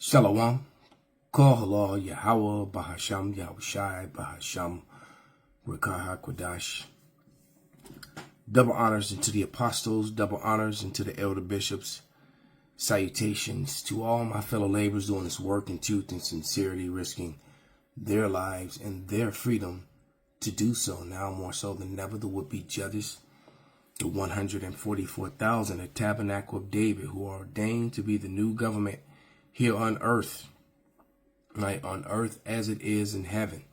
Shalom. Kol halal Yahweh Bahasham Yahushai Bahasham Rekah HaKodash. Double honors unto the apostles, double honors unto the elder bishops. Salutations to all my fellow laborers doing this work in truth and sincerity, risking their lives and their freedom to do so, now more so than ever. The would-be judges, the 144,000 at Tabernacle of David, who are ordained to be the new government here on earth, right? On earth as it is in heaven,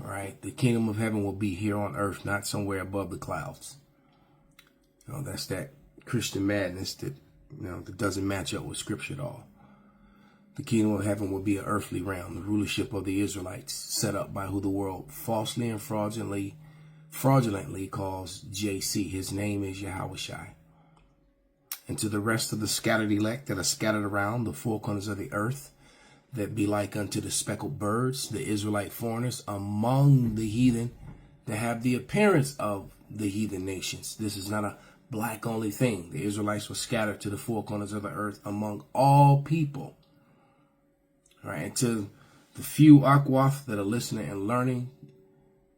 all right? The kingdom of heaven will be here on earth, not somewhere above the clouds. You know, that's that Christian madness that, that doesn't match up with scripture at all. The kingdom of heaven will be an earthly realm, the rulership of the Israelites, set up by who the world falsely and fraudulently calls JC. His name is Yahushai. And to the rest of the scattered elect that are scattered around the four corners of the earth, that be like unto the speckled birds, the Israelite foreigners among the heathen that have the appearance of the heathen nations. This is not a black only thing. The Israelites were scattered to the four corners of the earth among all people. All right, and to the few Akwath that are listening and learning,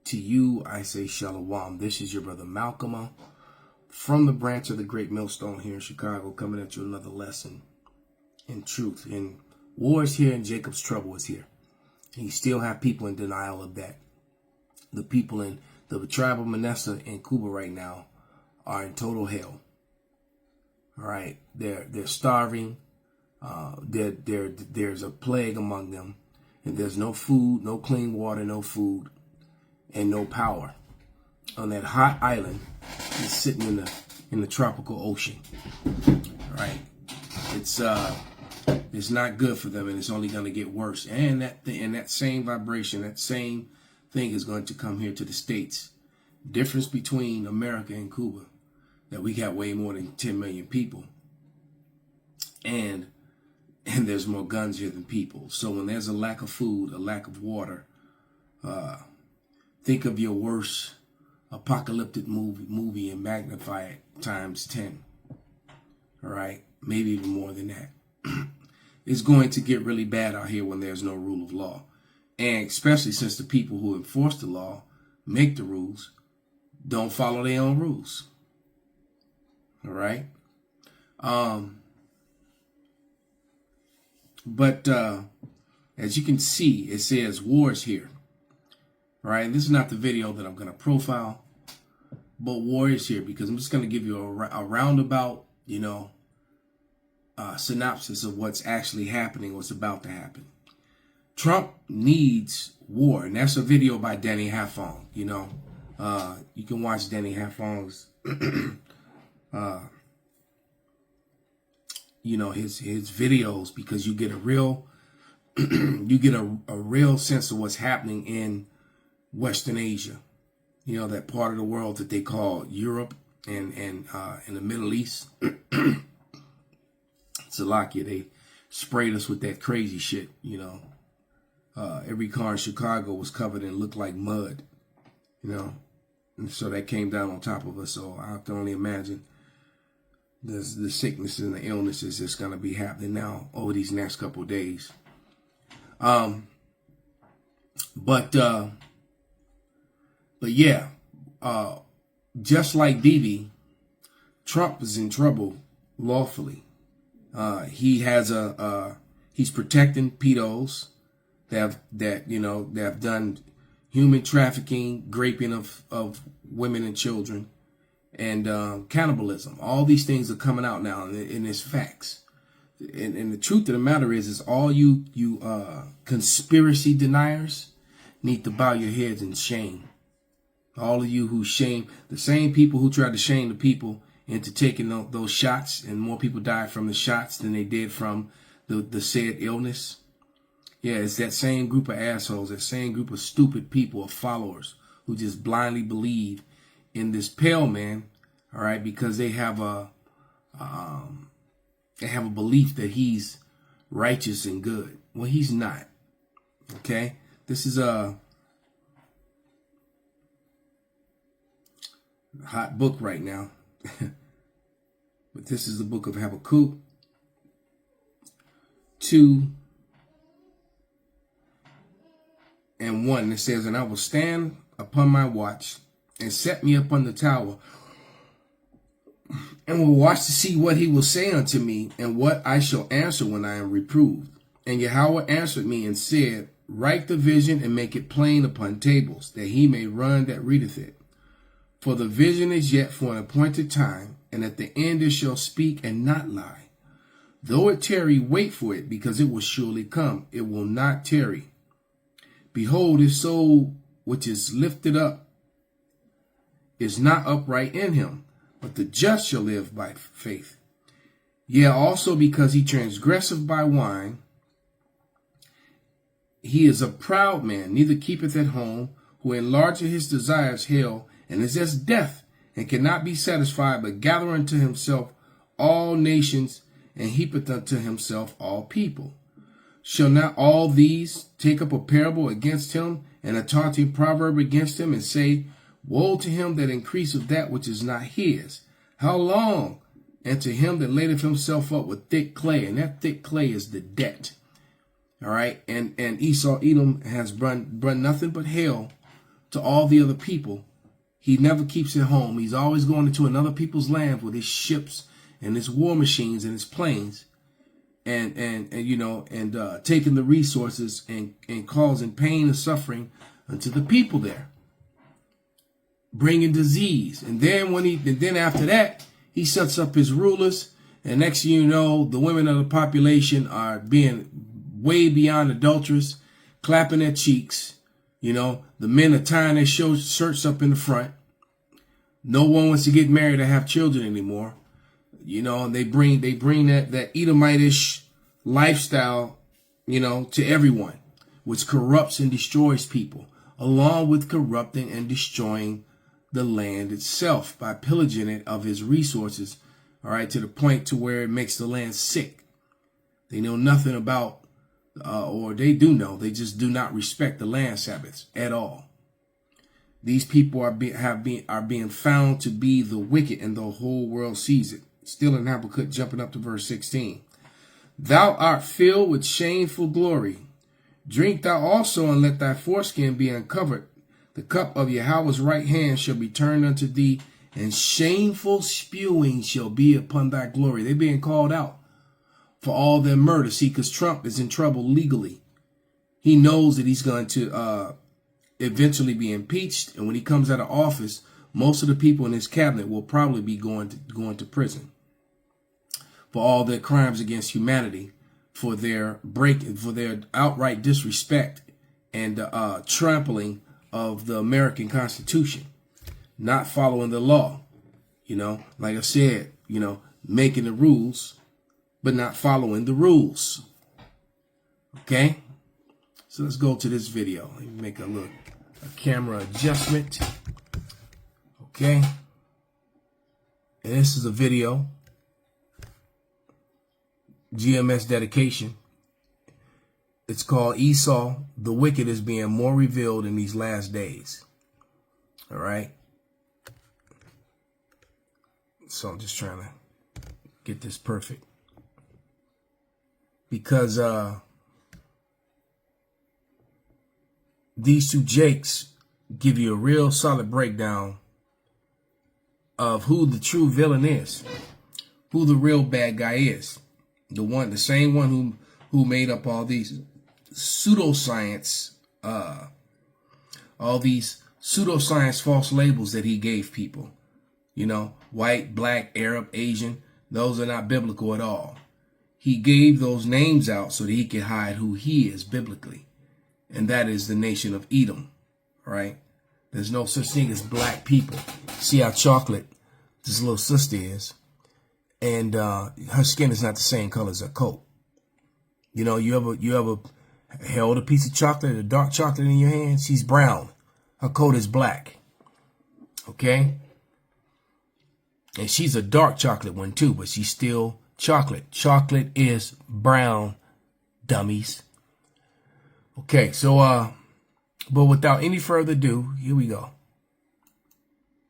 to you I say Shalom. This is your brother Malcolm from the branch of the Great Millstone here in Chicago, coming at you another lesson in truth. And war is here and Jacob's trouble is here. And you still have people in denial of that. The people in the tribe of Manasseh in Cuba right now are in total hell. All right, they're starving. There's a plague among them, and there's no food, no clean water, no food, and no power. On that hot island, is sitting in the tropical ocean. Right? It's not good for them, and it's only going to get worse. And that same vibration, that same thing is going to come here to the States. Difference between America and Cuba, that we got way more than 10 million people, and there's more guns here than people. So when there's a lack of food, a lack of water, think of your worst apocalyptic movie and magnify it times 10. All right, maybe even more than that. It's going to get really bad out here when there's no rule of law, and especially since the people who enforce the law, make the rules, don't follow their own rules. All right. But as you can see, it says war is here. All right. This is not the video that I'm going to profile, but war is here because I'm just going to give you a roundabout, synopsis of what's actually happening, what's about to happen. Trump needs war, and that's a video by Danny Hafong. You can watch Danny Hafong's, his videos, because you get a real, a real sense of what's happening in Western Asia. That part of the world that they call Europe and in the Middle East. Slovakia, they sprayed us with that crazy shit. Every car in Chicago was covered and looked like mud. And so that came down on top of us. So I can only imagine the sicknesses and the illnesses that's going to be happening now over these next couple of days. But yeah, just like Bibi, Trump is in trouble lawfully. He's protecting pedos that have done human trafficking, raping of women and children, and cannibalism. All these things are coming out now, and it's facts. And the truth of the matter is all you conspiracy deniers need to bow your heads in shame. All of you who shame, the same people who tried to shame the people into taking those shots, and more people died from the shots than they did from the said illness. Yeah, it's that same group of assholes, that same group of stupid people, of followers, who just blindly believe in this pale man, all right, because they have a belief that he's righteous and good. Well, he's not. Okay, this is a hot book right now, but this is the book of Habakkuk 2 and 1. And it says, and I will stand upon my watch and set me upon the tower, and will watch to see what he will say unto me, and what I shall answer when I am reproved. And Yahweh answered me and said, write the vision and make it plain upon tables, that he may run that readeth it. For the vision is yet for an appointed time, and at the end it shall speak and not lie. Though it tarry, wait for it, because it will surely come. It will not tarry. Behold, his soul which is lifted up is not upright in him, but the just shall live by faith. Yea, also because he transgresseth by wine, he is a proud man, neither keepeth at home, who enlargeth his desires hell, and is as death, and cannot be satisfied, but gather unto himself all nations, and heapeth unto himself all people. Shall not all these take up a parable against him, and a taunting proverb against him, and say, woe to him that increaseth that which is not his? How long? And to him that ladeth himself up with thick clay, and that thick clay is the debt. All right, and Esau, Edom, has brought nothing but hell to all the other people. He never keeps it home. He's always going into another people's land with his ships and his war machines and his planes, and taking the resources and causing pain and suffering unto the people there, bringing disease. And then after that, he sets up his rulers, and next thing you know, the women of the population are being way beyond adulterous, clapping their cheeks. The men are tying their shirts up in the front. No one wants to get married or have children anymore. And they bring that Edomitish lifestyle, to everyone, which corrupts and destroys people, along with corrupting and destroying the land itself by pillaging it of his resources, all right, to the point to where it makes the land sick. They know nothing about, or they do know, they just do not respect the land Sabbaths at all. These people are being found to be the wicked, and the whole world sees it. Still in Habakkuk, jumping up to verse 16. Thou art filled with shameful glory. Drink thou also, and let thy foreskin be uncovered. The cup of Yahweh's right hand shall be turned unto thee, and shameful spewing shall be upon thy glory. They're being called out for all their murder. See, because Trump is in trouble legally. He knows that he's going to eventually be impeached, and when he comes out of office, most of the people in his cabinet will probably be going to prison for all their crimes against humanity, for their outright disrespect and trampling of the American Constitution, not following the law. Like I said, making the rules, but not following the rules. Okay, so let's go to this video. Let me make a camera adjustment. Okay, and this is a video, GMS dedication. It's called Esau, the Wicked is being more revealed in these last days. All right. So I'm just trying to get this perfect, because these two Jakes give you a real solid breakdown of who the true villain is, who the real bad guy is. The same one who made up all these pseudoscience, false labels that he gave people. White, black, Arab, Asian, those are not biblical at all. He gave those names out so that he could hide who he is biblically. And that is the nation of Edom, right? There's no such thing as black people. See how chocolate this little sister is. And her skin is not the same color as her coat. You ever held a piece of chocolate, a dark chocolate in your hand? She's brown. Her coat is black. Okay? And she's a dark chocolate one too, but she's still chocolate. Chocolate is brown, dummies. Okay, so but without any further ado, here we go.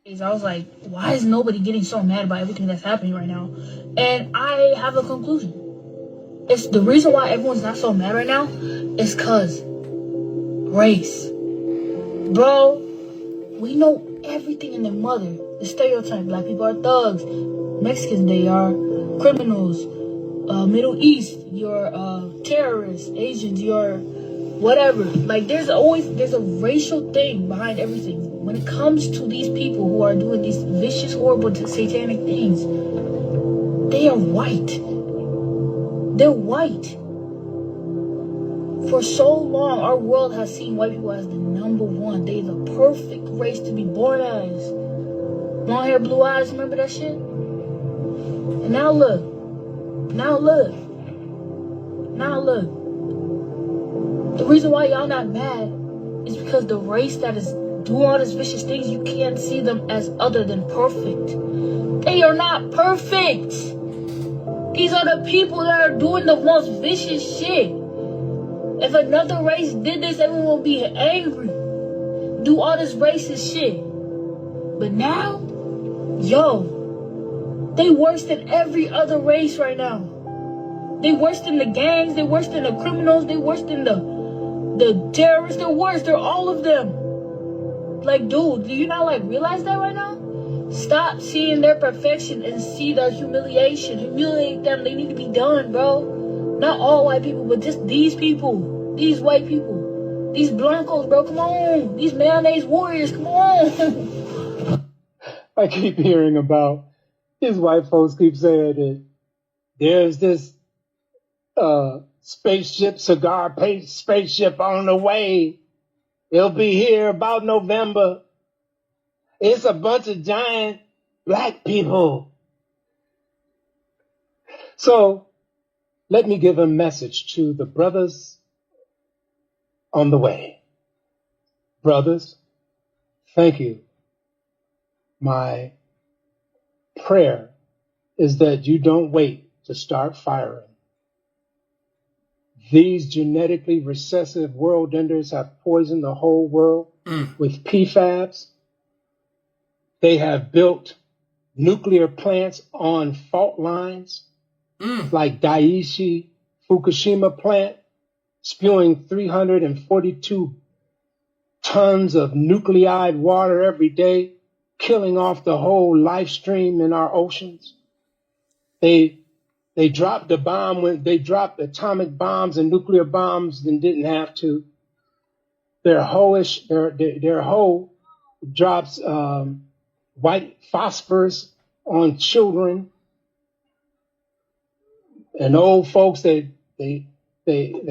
I was like, why is nobody getting so mad about everything that's happening right now? And I have a conclusion. It's the reason why everyone's not so mad right now is because race. Bro, we know everything in their mother. The stereotype, black people are thugs. Mexicans, they are criminals. Middle East, you're terrorists. Asians, you're whatever. Like, there's a racial thing behind everything. When it comes to these people who are doing these vicious, horrible, satanic things, they are white. They're white. For so long, our world has seen white people as the number one. They're the perfect race to be born as. Long hair, blue eyes, remember that shit? And now look. Now look. Now look. The reason why y'all not mad is because the race that is doing all these vicious things, you can't see them as other than perfect. They are not perfect. These are the people that are doing the most vicious shit. If another race did this, everyone would be angry. Do all this racist shit. But now, yo, they worse than every other race right now. They worse than the gangs. They worse than the criminals. They worse than the terrorists. They're worse. They're all of them. Like, dude, do you not realize that right now? Stop seeing their perfection and see their humiliation. Humiliate them. They need to be done, bro. Not all white people, but just these people. These white people. These blancos, bro. Come on. These mayonnaise warriors. Come on. I keep hearing about these white folks keep saying that there's this cigar spaceship on the way. It'll be here about November. It's a bunch of giant black people. So let me give a message to the brothers on the way. Brothers, thank you. My prayer is that you don't wait to start firing. These genetically recessive world enders have poisoned the whole world with PFAS. They have built nuclear plants on fault lines like Daiichi Fukushima plant, spewing 342 tons of nuclide water every day, killing off the whole life stream in our oceans. They dropped the bomb when they dropped atomic bombs and nuclear bombs and didn't have to. Their hoe drops white phosphorus on children and old folks. They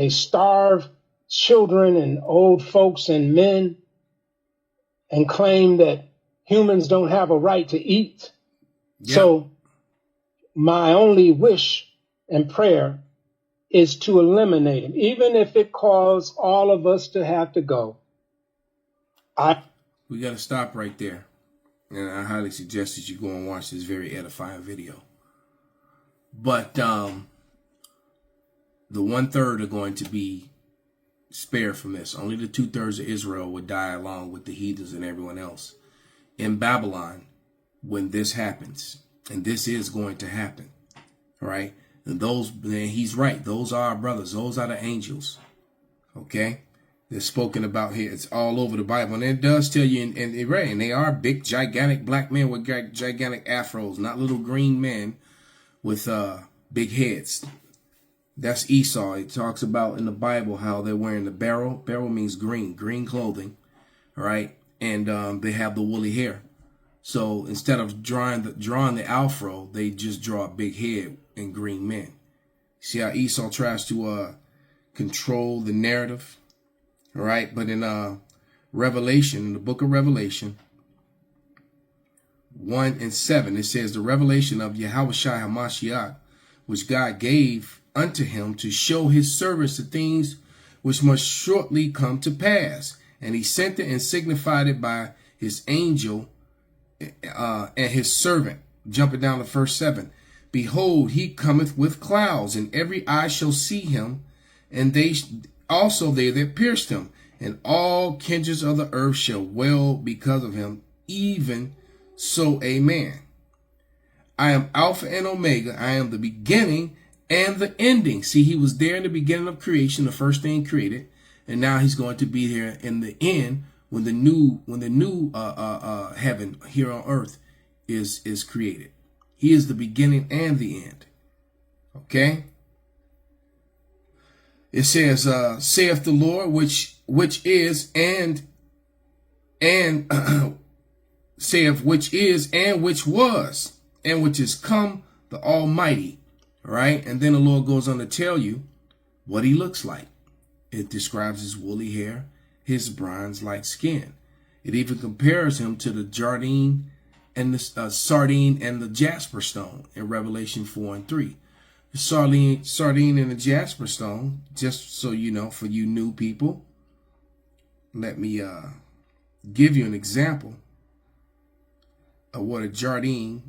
starve children and old folks and men and claim that humans don't have a right to eat. Yep. So my only wish and prayer is to eliminate him, even if it caused all of us to have to go. We got to stop right there. And I highly suggest that you go and watch this very edifying video. But the 1/3 are going to be spared from this. Only the 2/3 of Israel would die along with the heathens and everyone else in Babylon when this happens. And this is going to happen. All right. And he's right. Those are our brothers. Those are the angels. Okay. They're spoken about here. It's all over the Bible. And it does tell you, and they are big, gigantic black men with gigantic afros, not little green men with big heads. That's Esau. It talks about in the Bible how they're wearing the beryl. Beryl means green clothing. All right. And they have the woolly hair. So instead of drawing the afro, they just draw a big head and green men. See how Esau tries to control the narrative? All right. But in Revelation, in the book of Revelation 1:7, it says the revelation of Yahushua HaMashiach, which God gave unto him to show his servants the things which must shortly come to pass. And he sent it and signified it by his angel and his servant. Jumping down to verse 7. Behold, he cometh with clouds, and every eye shall see him, and they also they that pierced him, and all kindreds of the earth shall wail because of him, even so, amen. I am Alpha and Omega. I am the beginning and the ending. See, he was there in the beginning of creation, the first thing created, and now he's going to be here in the end when the new heaven here on earth is created. He is the beginning and the end. Okay. It says, saith the Lord, which is and saith which is and which was and which is come, the Almighty. All right. And then the Lord goes on to tell you what he looks like. It describes his woolly hair, his bronze-like skin. It even compares him to the sardine and the jasper stone in Revelation 4 and 3. The sardine and the jasper stone, just so you know, for you new people, let me give you an example of what a sardine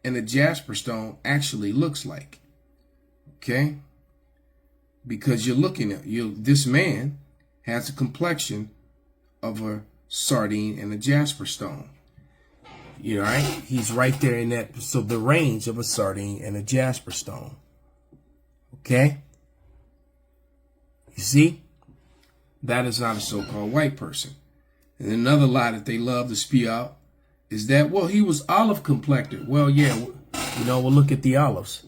and a jasper stone actually looks like. Okay? Because you're looking at this man has a complexion of a sardine and a jasper stone. You know, right? He's right there in that, so the range of a sardine and a jasper stone. Okay? You see? That is not a so-called white person. And another lie that they love to spew out is that, well, he was olive complected. Well, yeah, you know, we'll look at the olives.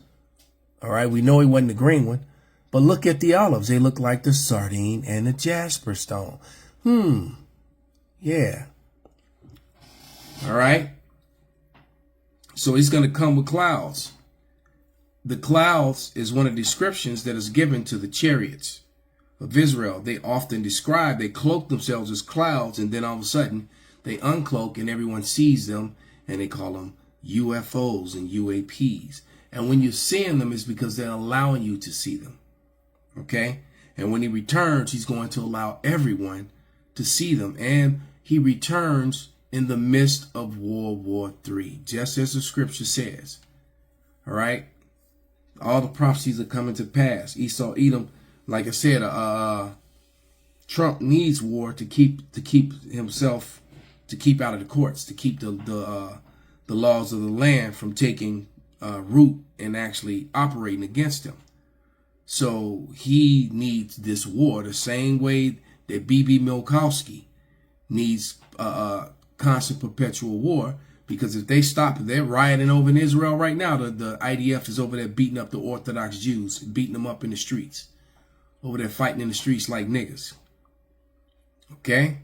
All right, we know he wasn't the green one, but look at the olives. They look like the sardine and the jasper stone. Yeah. All right. So he's going to come with clouds. The clouds is one of the descriptions that is given to the chariots of Israel. They often they cloak themselves as clouds, and then all of a sudden they uncloak and everyone sees them, and they call them UFOs and UAPs. And when you're seeing them, it's because they're allowing you to see them. Okay? And when he returns, he's going to allow everyone to see them. And he returns in the midst of World War III, just as the scripture says. All right? All the prophecies are coming to pass. Esau, Edom, like I said, Trump needs war to keep himself, to keep out of the courts, to keep the laws of the land from taking root and actually operating against him. So he needs this war the same way that B.B. Milkowski needs constant perpetual war, because if they stop, they're rioting over in Israel right now. The IDF is over there beating up the Orthodox Jews, beating them up in the streets, over there fighting in the streets like niggas. Okay?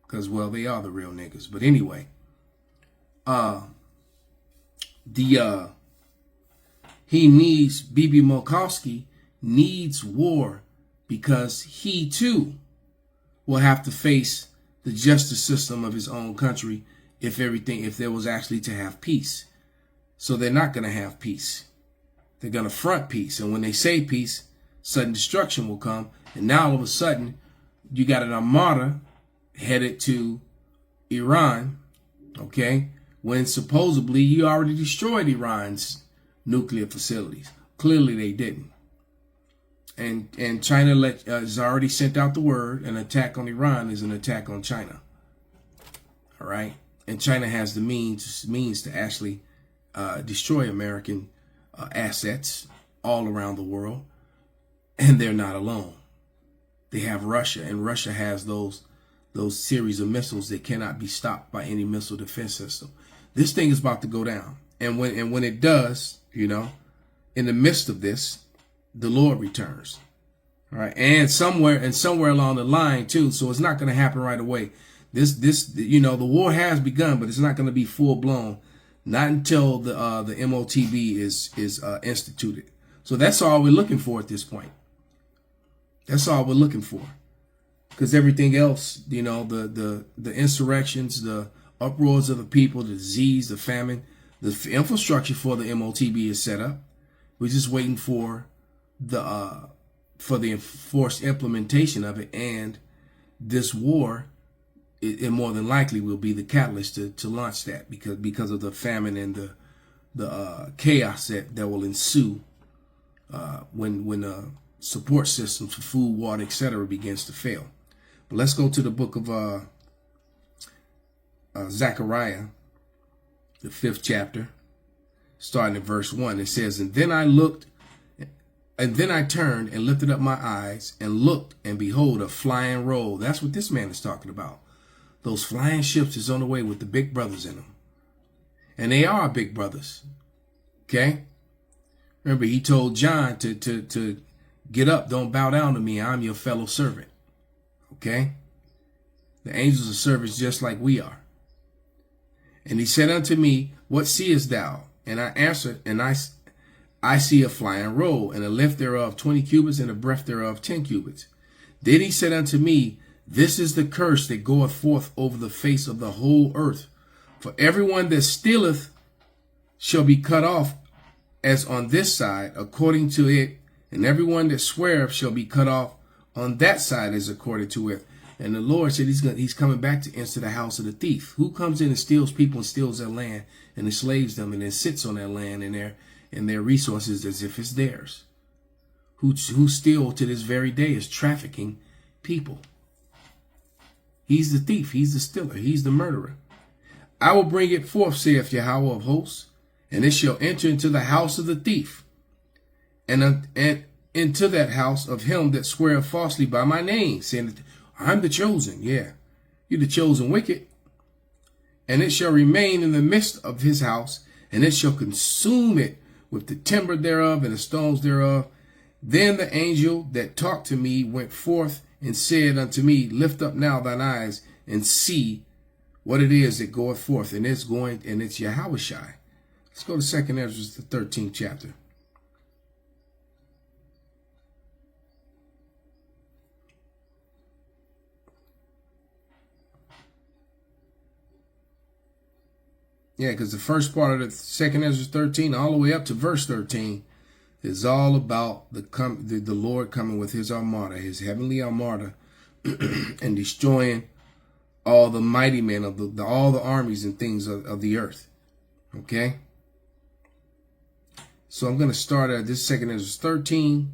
Because, well, they are the real niggas. But anyway, he needs, B.B. Milkowski needs war, because he too will have to face the justice system of his own country if there was actually to have peace. So they're not going to have peace. They're going to front peace. And when they say peace, sudden destruction will come. And now all of a sudden, you got an armada headed to Iran, okay, when supposedly you already destroyed Iran's nuclear facilities. Clearly they didn't. And China has already sent out the word, an attack on Iran is an attack on China. All right? And China has the means to actually destroy American assets all around the world. And they're not alone. They have Russia, and Russia has those series of missiles that cannot be stopped by any missile defense system. This thing is about to go down. And when it does, you know, in the midst of this, the Lord returns. All right. And somewhere along the line too. So it's not going to happen right away. This, you know, the war has begun, but it's not going to be full blown. Not until the MOTB is instituted. So that's all we're looking for at this point. That's all we're looking for. Because everything else, you know, the insurrections, the uproars of the people, the disease, the famine, the infrastructure for the MOTB is set up. We're just waiting for the enforced implementation of it, and this war, it more than likely will be the catalyst to launch that, because of the famine and the chaos that will ensue when support systems for food, water, etc. begins to fail. But let's go to the book of Zechariah, the 5th chapter, starting at verse 1. It says, "And then I looked, And then I turned and lifted up my eyes and looked, and behold, a flying roll. That's what this man is talking about. Those flying ships is on the way with the big brothers in them. And they are big brothers. Okay? Remember, he told John to get up, don't bow down to me. I'm your fellow servant. Okay? The angels are servants just like we are. And he said unto me, what seest thou? And I answered, and I see a flying roll, and a length thereof 20 cubits, and a breadth thereof 10 cubits. Then he said unto me, this is the curse that goeth forth over the face of the whole earth. For everyone that stealeth shall be cut off as on this side, according to it, and everyone that sweareth shall be cut off on that side as according to it. And the Lord said he's coming back to enter the house of the thief. Who comes in and steals people and steals their land and enslaves them and then sits on their land and their resources as if it's theirs? Who still to this very day is trafficking people. He's the thief. He's the stealer. He's the murderer. I will bring it forth, saith Yahweh of hosts, and it shall enter into the house of the thief, and into that house of him that sweareth falsely by my name, saying, I'm the chosen. Yeah, you're the chosen wicked. And it shall remain in the midst of his house, and it shall consume it with the timber thereof and the stones thereof. Then the angel that talked to me went forth and said unto me, lift up now thine eyes and see what it is that goeth forth. And it's Yahushai. Let's go to 2nd Ezra, the 13th chapter. Yeah, because the first part of the 2nd Ezra 13 all the way up to verse 13 is all about the Lord coming with his armada, his heavenly armada, and destroying all the mighty men of all the armies and things of the earth. Okay? So I'm going to start at this 2nd Ezra 13.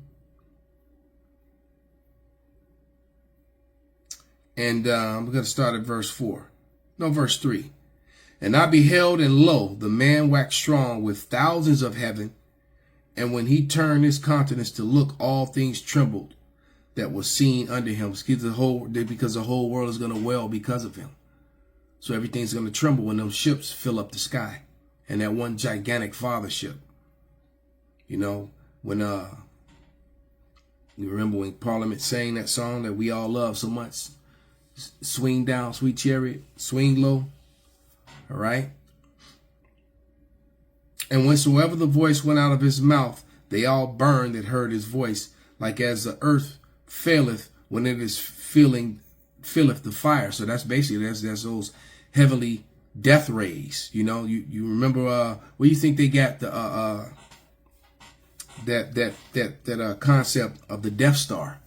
And I'm going to start at verse 4. No, verse 3. And I beheld, and lo, the man waxed strong with thousands of heaven. And when he turned his countenance to look, all things trembled that was seen under him. Because the whole world is going to wail because of him. So everything's going to tremble when those ships fill up the sky. And that one gigantic father ship. You know, when you remember when Parliament sang that song that we all love so much? Swing down, sweet chariot, swing low. All right. And whensoever the voice went out of his mouth, they all burned that heard his voice, like as the earth faileth when it is filleth the fire. So that's basically that's those heavenly death rays. You know, you remember where you think they got the that concept of the Death Star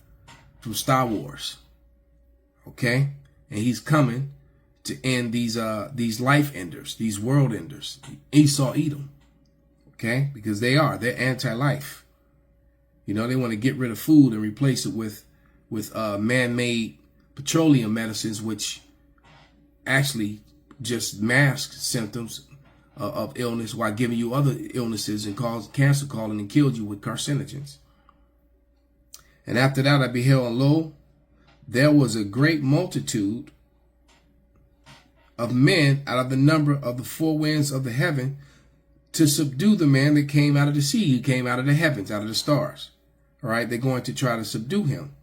from Star Wars. Okay, and he's coming to end these life enders, these world enders, Esau, Edom. Okay, because they're anti-life. You know, they want to get rid of food and replace it with man-made petroleum medicines, which actually just mask symptoms of illness while giving you other illnesses and cause cancer calling and killed you with carcinogens. And after that I beheld, and lo, there was a great multitude of men out of the number of the four winds of the heaven to subdue the man that came out of the sea. He came out of the heavens, out of the stars. All right. They're going to try to subdue him.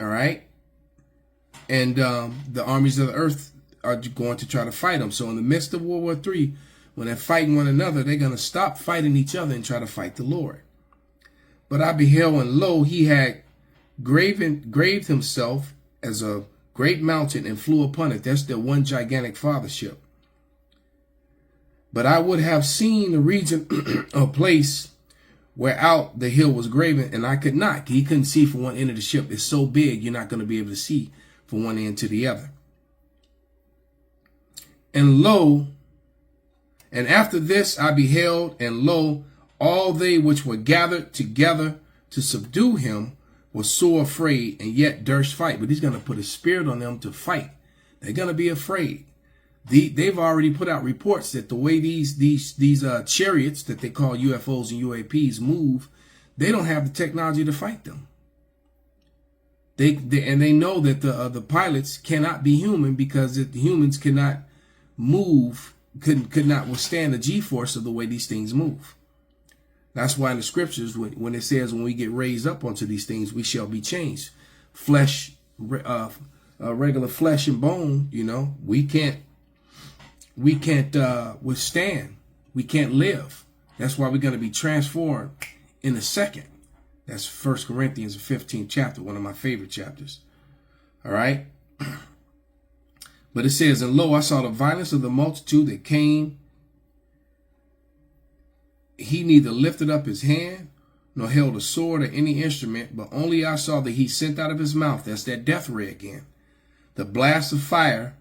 All right. And the armies of the earth are going to try to fight him. So in the midst of World War III, when they're fighting one another, they're going to stop fighting each other and try to fight the Lord. But I beheld, and lo, he had graved himself as a great mountain and flew upon it. That's the one gigantic father ship. But I would have seen the region or place whereout the hill was graven, and I could not. He couldn't see from one end of the ship. It's so big, you're not going to be able to see from one end to the other. And lo, and after this I beheld, and lo, all they which were gathered together to subdue him were sore afraid, and yet durst fight. But he's going to put a spirit on them to fight. They're going to be afraid. They've already put out reports that the way these chariots that they call UFOs and UAPs move, they don't have the technology to fight them. They know that the pilots cannot be human, because the humans cannot move, could not withstand the G-force of the way these things move. That's why in the scriptures, when it says when we get raised up onto these things, we shall be changed. Flesh, regular flesh and bone, we can't withstand. We can't live. That's why we're going to be transformed in a second. That's 1 Corinthians, the 15th chapter, one of my favorite chapters. All right. But it says, and lo, I saw the violence of the multitude that came. He neither lifted up his hand, nor held a sword or any instrument, but only I saw that he sent out of his mouth, that's that death ray again, the blast of fire,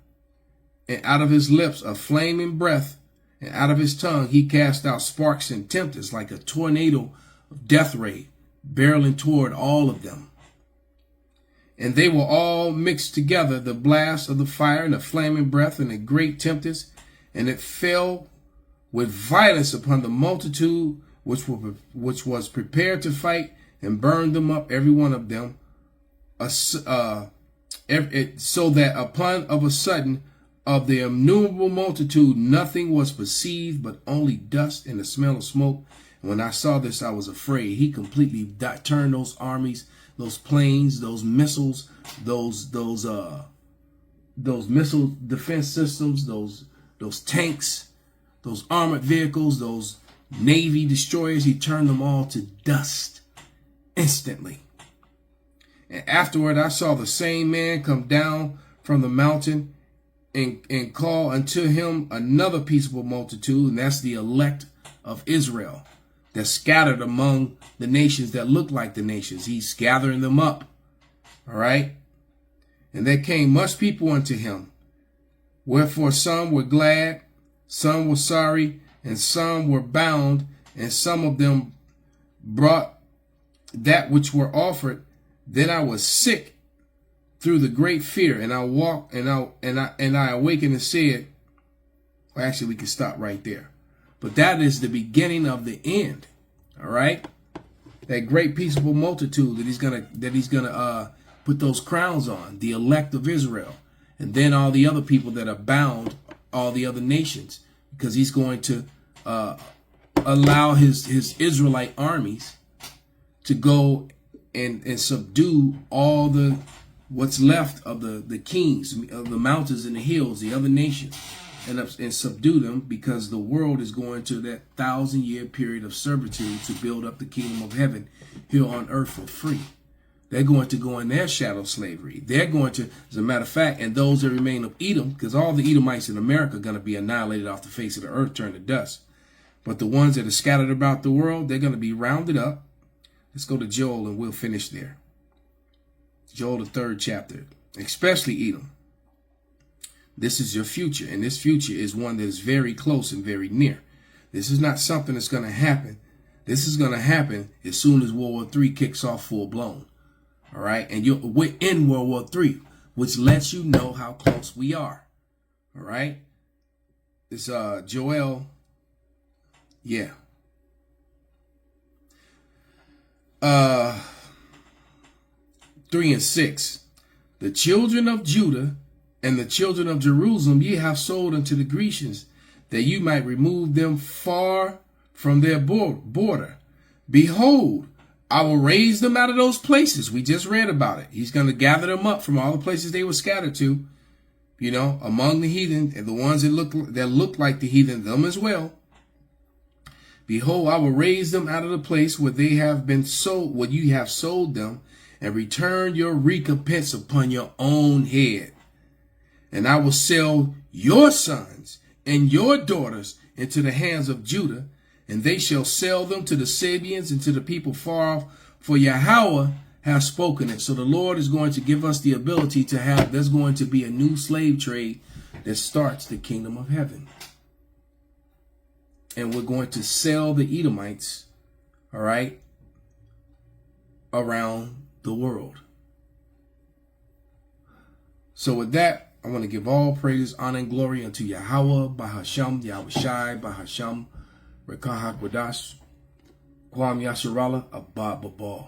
and out of his lips a flaming breath, and out of his tongue he cast out sparks and tempests, like a tornado of death ray, barreling toward all of them. And they were all mixed together, the blast of the fire and the flaming breath and the great tempest, and it fell with violence upon the multitude which was prepared to fight, and burned them up, every one of them, so that upon of a sudden of the innumerable multitude nothing was perceived but only dust and the smell of smoke. And when I saw this, I was afraid. He completely turned those armies, those planes, those missiles, those missile defense systems, those tanks, those armored vehicles, those Navy destroyers. He turned them all to dust instantly. And afterward, I saw the same man come down from the mountain and call unto him another peaceable multitude, and that's the elect of Israel, that's scattered among the nations that look like the nations. He's gathering them up. All right. And there came much people unto him. Wherefore some were glad, some were sorry, and some were bound, and some of them brought that which were offered. Then I was sick through the great fear, and I walked, and I awakened and said, well, actually, we can stop right there. But that is the beginning of the end. All right, that great peaceable multitude that he's gonna put those crowns on, the elect of Israel, and then all the other people that are bound, all the other nations, because he's going to allow his Israelite armies to go and subdue all the what's left of the kings of the mountains and the hills, the other nations, and subdue them, because the world is going to that 1,000-year period of servitude to build up the kingdom of heaven here on earth for free. They're going to go in their shadow slavery. They're going to, as a matter of fact, and those that remain of Edom, because all the Edomites in America are going to be annihilated off the face of the earth, turned to dust. But the ones that are scattered about the world, they're going to be rounded up. Let's go to Joel and we'll finish there. Joel, the 3rd chapter, especially Edom. This is your future, and this future is one that is very close and very near. This is not something that's going to happen. This is going to happen as soon as World War III kicks off full blown. All right, and we're in World War III, which lets you know how close we are. All right, it's Joel, 3 and 6. The children of Judah and the children of Jerusalem ye have sold unto the Grecians, that you might remove them far from their border. Behold, I will raise them out of those places. We just read about it. He's going to gather them up from all the places they were scattered to, among the heathen, and the ones that look like the heathen, them as well. Behold, I will raise them out of the place where they have been sold, where you have sold them, and return your recompense upon your own head. And I will sell your sons and your daughters into the hands of Judah, and they shall sell them to the Sabians and to the people far off, for Yahweh has spoken it. So the Lord is going to give us the ability to have, there's going to be a new slave trade that starts the kingdom of heaven. And we're going to sell the Edomites, all right, around the world. So with that, I want to give all praise, honor, and glory unto Yahweh, Bahasham, Yahushai, Bahasham, Rekah HaKodash, Kwam Yasharala, Abba Babal.